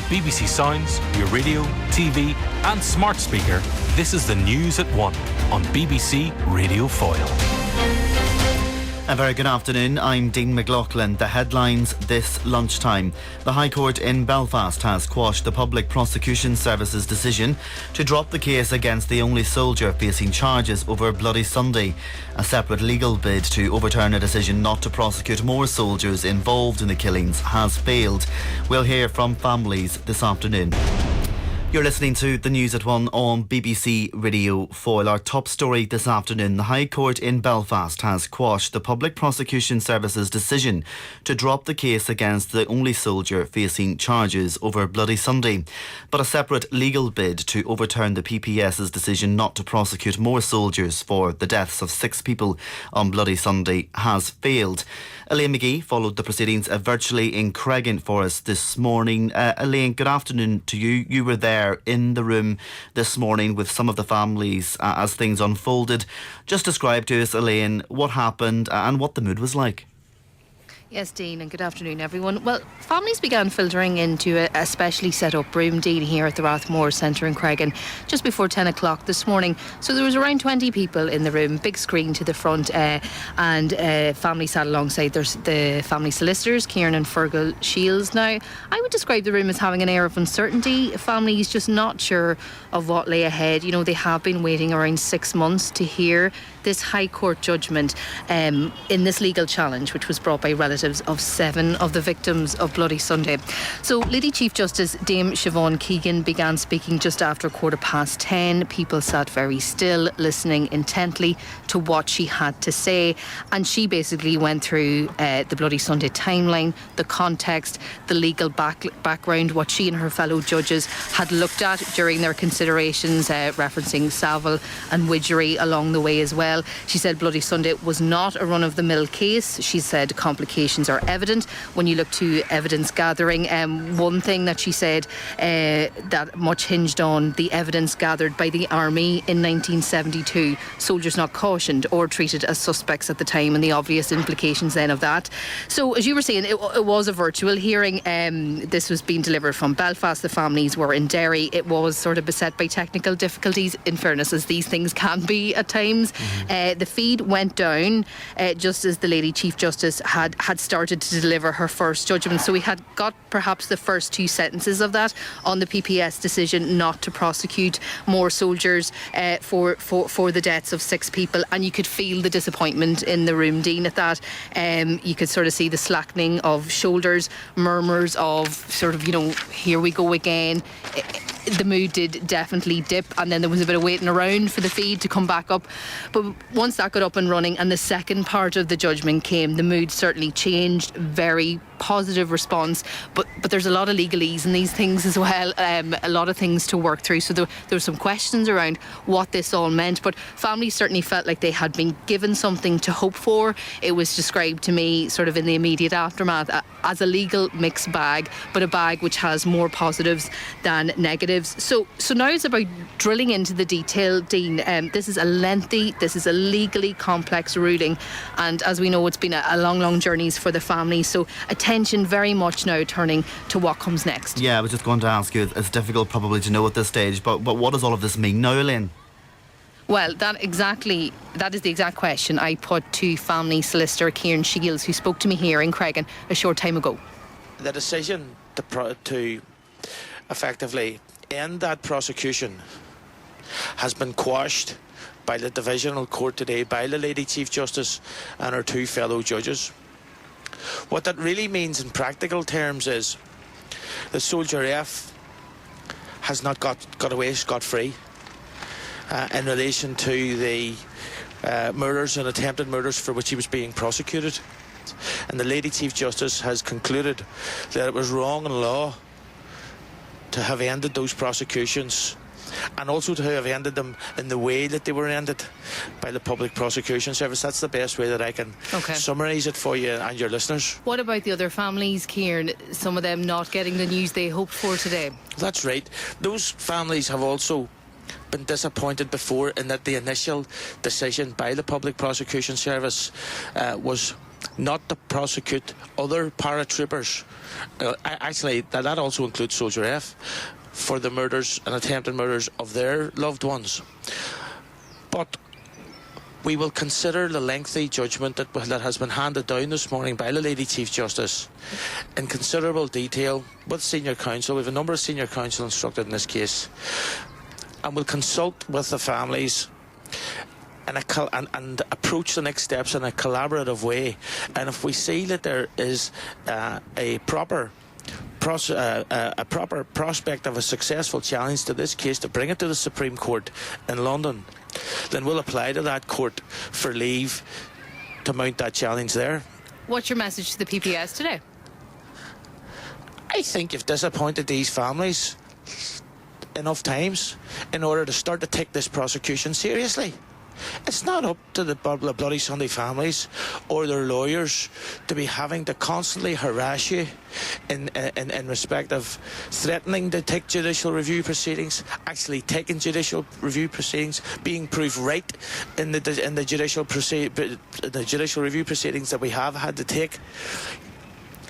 BBC Sounds, your radio, TV and smart speaker, this is the News at 1 on BBC Radio Foyle. A very good afternoon, I'm Dean McLaughlin. The headlines this lunchtime. The High Court in Belfast has quashed the Public Prosecution Service's decision to drop the case against the only soldier facing charges over Bloody Sunday. A separate legal bid to overturn a decision not to prosecute more soldiers involved in the killings has failed. We'll hear from families this afternoon. You're listening to the News at 1 on BBC Radio Foyle. Our top story this afternoon. The High Court in Belfast has quashed the Public Prosecution Service's decision to drop the case against the only soldier facing charges over Bloody Sunday. But a separate legal bid to overturn the PPS's decision not to prosecute more soldiers for the deaths of 6 people on Bloody Sunday has failed. Elaine McGee followed the proceedings virtually in Creggan for us this morning. Elaine, good afternoon to you. You were there in the room this morning with some of the families as things unfolded. Just describe to us, Elaine, what happened and what the mood was like. Yes, Dean, and good afternoon, everyone. Well, families began filtering into a specially set up room, Dean, here at the Rathmore Centre in Creggan just before 10 o'clock this morning. So there was around 20 people in the room, big screen to the front, and family sat alongside the family solicitors, Kieran and Shields. Now, I would describe the room as having an air of uncertainty. Families just not sure of what lay ahead. You know, they have been waiting around 6 months to hear this High Court judgment in this legal challenge, which was brought by relatives of 7 of the victims of Bloody Sunday. So Lady Chief Justice Dame Siobhan Keegan began speaking just after 10:15. People sat very still, listening intently to what she had to say, and she basically went through the Bloody Sunday timeline, the context, the legal background, what she and her fellow judges had looked at during their considerations, referencing Savile and Widgery along the way as well. She said Bloody Sunday was not a run-of-the-mill case. She said complications are evident when you look to evidence gathering. One thing that she said that much hinged on the evidence gathered by the Army in 1972. Soldiers not cautioned or treated as suspects at the time, and the obvious implications then of that. So, as you were saying, it was a virtual hearing. This was being delivered from Belfast. The families were in Derry. It was sort of beset by technical difficulties, in fairness, as these things can be at times. The feed went down just as the Lady Chief Justice had started to deliver her first judgment. So we had got perhaps the first 2 sentences of that on the PPS decision not to prosecute more soldiers for the deaths of 6 people. And you could feel the disappointment in the room, Dean, at that. You could sort of see the slackening of shoulders, murmurs of sort of, you know, here we go again. The mood did definitely dip, and then there was a bit of waiting around for the feed to come back up. But once that got up and running and the second part of the judgment came, the mood certainly changed. Very positive response, but there's a lot of legalese in these things as well, a lot of things to work through. So there were some questions around what this all meant, but families certainly felt like they had been given something to hope for. It was described to me sort of in the immediate aftermath as a legal mixed bag, but a bag which has more positives than negatives. So now it's about drilling into the detail, Dean. This is a legally complex ruling, and as we know, it's been a long journeys for the family. So attention very much now turning to what comes next. Yeah, I was just going to ask you, it's difficult probably to know at this stage, but what does all of this mean now, Elaine? Well, that is the exact question I put to family solicitor Kieran Shields, who spoke to me here in Creggan a short time ago. The decision to effectively end that prosecution has been quashed by the Divisional Court today, by the Lady Chief Justice and her 2 fellow judges. What that really means in practical terms is the Soldier F has not got away scot-free in relation to the murders and attempted murders for which he was being prosecuted. And the Lady Chief Justice has concluded that it was wrong in law to have ended those prosecutions, and also to have ended them in the way that they were ended by the Public Prosecution Service. That's the best way that I can summarise it for you and your listeners. What about the other families, Kieran? Some of them not getting the news they hoped for today. That's right. Those families have also been disappointed before in that the initial decision by the Public Prosecution Service was not to prosecute other paratroopers. Actually, that also includes Soldier F, for the murders and attempted murders of their loved ones. But we will consider the lengthy judgment that has been handed down this morning by the Lady Chief Justice in considerable detail with senior counsel. We have a number of senior counsel instructed in this case, and we'll consult with the families and approach the next steps in a collaborative way. And if we see that there is a proper prospect of a successful challenge to this case to bring it to the Supreme Court in London, then we'll apply to that court for leave to mount that challenge there. What's your message to the PPS today? I think you've disappointed these families enough times in order to start to take this prosecution seriously. It's not up to the Bloody Sunday families or their lawyers to be having to constantly harass you in respect of threatening to take judicial review proceedings, actually taking judicial review proceedings, being proved right in the judicial review proceedings that we have had to take.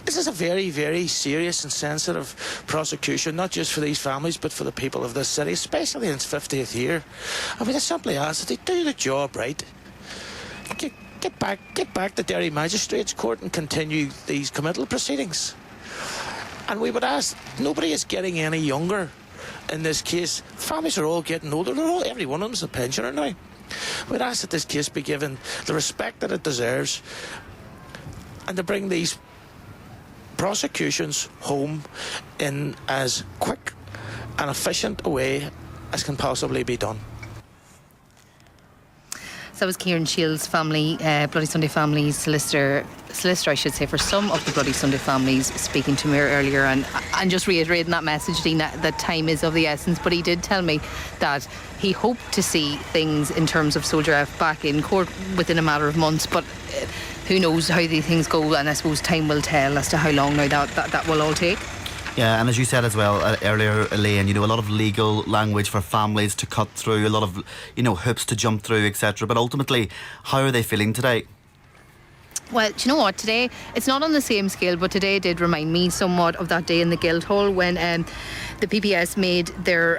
This is a very, very serious and sensitive prosecution, not just for these families, but for the people of this city, especially in its 50th year. I mean, I simply ask that they do the job right. Get back to Derry Magistrates Court and continue these committal proceedings. And we would ask, nobody is getting any younger in this case. Families are all getting older. Every one of them is a pensioner now. We'd ask that this case be given the respect that it deserves and to bring these prosecutions home in as quick and efficient a way as can possibly be done. So that was Kieran Shields, family, Bloody Sunday families solicitor, I should say, for some of the Bloody Sunday families, speaking to me earlier, and just reiterating that message, Dean, that time is of the essence. But he did tell me that he hoped to see things in terms of Soldier F back in court within a matter of months, but who knows how these things go, and I suppose time will tell as to how long now that will all take. Yeah, and as you said as well earlier, Elaine, a lot of legal language for families to cut through, a lot of, hoops to jump through, etc. But ultimately, how are they feeling today? Well, do you know what? Today, it's not on the same scale, but today did remind me somewhat of that day in the Guildhall when the PPS made their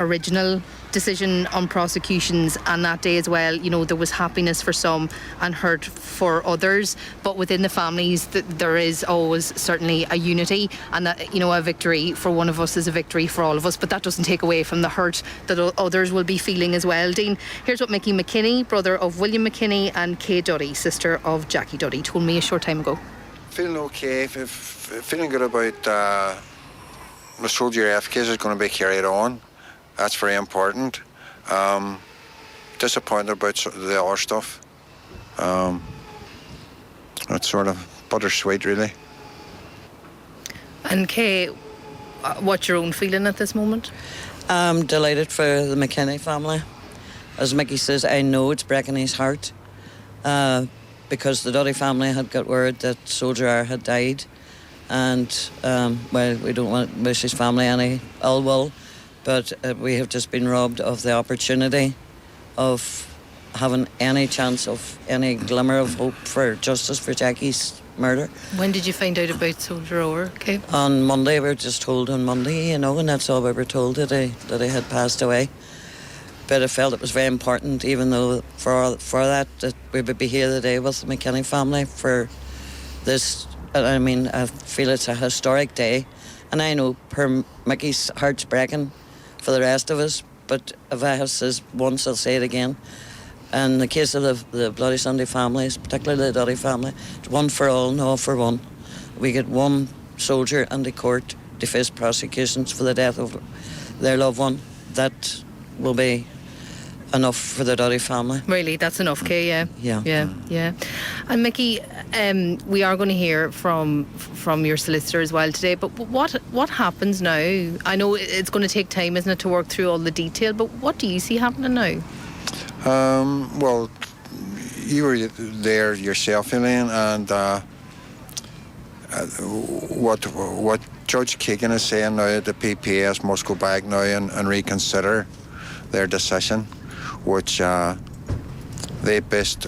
original decision on prosecutions, and that day as well, there was happiness for some and hurt for others, but within the families there is always certainly a unity, and that a victory for one of us is a victory for all of us, but that doesn't take away from the hurt that others will be feeling as well. Dean, here's what Mickey McKinney, brother of William McKinney, and Kay Duddy, sister of Jackie Duddy, told me a short time ago. Feeling okay, feeling good about the Soldier F case is going to be carried on. That's very important. Disappointed about the other stuff. It's sort of bittersweet, really. And Kay, what's your own feeling at this moment? I'm delighted for the McKinney family. As Mickey says, I know it's breaking his heart because the Duddy family had got word that Soldier R had died, and we don't want to wish his family any ill will. But we have just been robbed of the opportunity of having any chance of any glimmer of hope for justice for Jackie's murder. When did you find out about Soldier R? Okay. On Monday, we were just told on Monday, and that's all we were told, that he had passed away. But I felt it was very important, even though for that we would be here today with the McKinney family for this. I mean, I feel it's a historic day, and I know Mickey's heart's breaking for the rest of us, but if I have said once, I'll say it again. In the case of the Bloody Sunday families, particularly the Duddy family, it's one for all and all for one. We get one soldier in the court to face prosecutions for the death of their loved one. That will be enough for the Duddy family. Really, that's enough, Kay, yeah. And Mickey, we are going to hear from your solicitor as well today, but what happens now? I know it's going to take time, isn't it, to work through all the detail, but what do you see happening now? Well, you were there yourself, Elaine, and what Judge Keegan is saying now, the PPS must go back now and reconsider their decision, which they based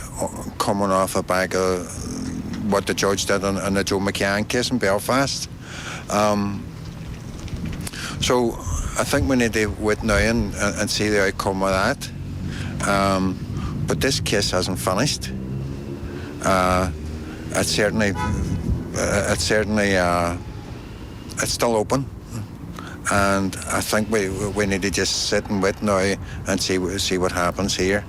coming off the back of what the judge did on the Joe McCann case in Belfast. So I think we need to wait now and see the outcome of that. But this case hasn't finished. It's still open, and I think we need to just sit and wait now and see what happens here.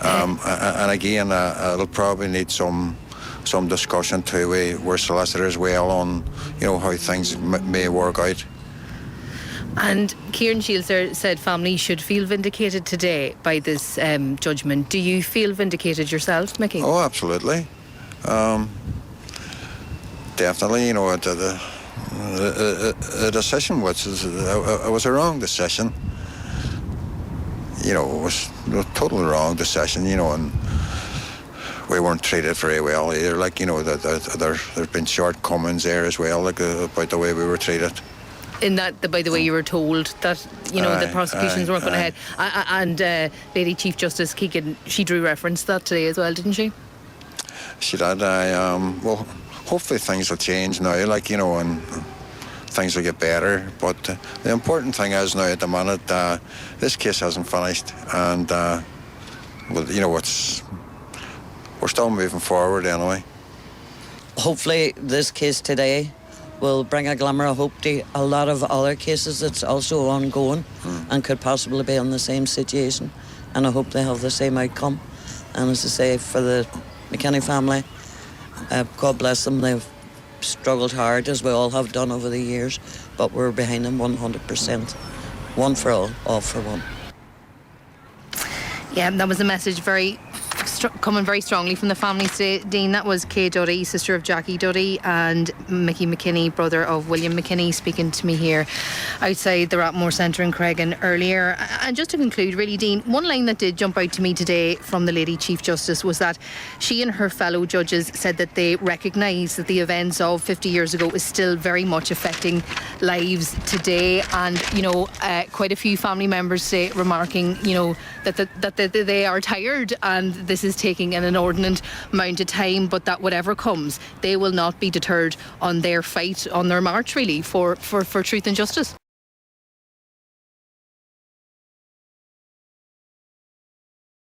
And again, it'll probably need some discussion too. We're solicitors well on how things may work out. And Kieran Shields said families should feel vindicated today by this judgment. Do you feel vindicated yourself, Mickey? Oh, absolutely. Definitely, the decision was a wrong decision. It was a totally wrong decision, and we weren't treated very well either. There's been shortcomings there as well, about the way we were treated. In that, by the way, you were told that the prosecutions weren't going ahead, and Lady Chief Justice Keegan, she drew reference to that today as well, didn't she? She did. Well, hopefully things will change now, and things will get better. But the important thing is now at the minute, this case hasn't finished, and we're still moving forward anyway. Hopefully, this case today will bring a glimmer of hope to a lot of other cases that's also ongoing and could possibly be in the same situation, and I hope they have the same outcome. And as I say, for the McKinney family, God bless them, they've struggled hard, as we all have done over the years, but we're behind them 100%. One for all for one. Yeah, that was a message coming very strongly from the family today, Dean. That was Kay Duddy, sister of Jackie Duddy, and Mickey McKinney, brother of William McKinney, speaking to me here outside the Rathmore Centre in Craigan earlier. And just to conclude, really, Dean, one line that did jump out to me today from the Lady Chief Justice was that she and her fellow judges said that they recognise that the events of 50 years ago is still very much affecting lives today, and quite a few family members remarking that they are tired and this is taking an inordinate amount of time, but that whatever comes, they will not be deterred on their fight, on their march really for truth and justice.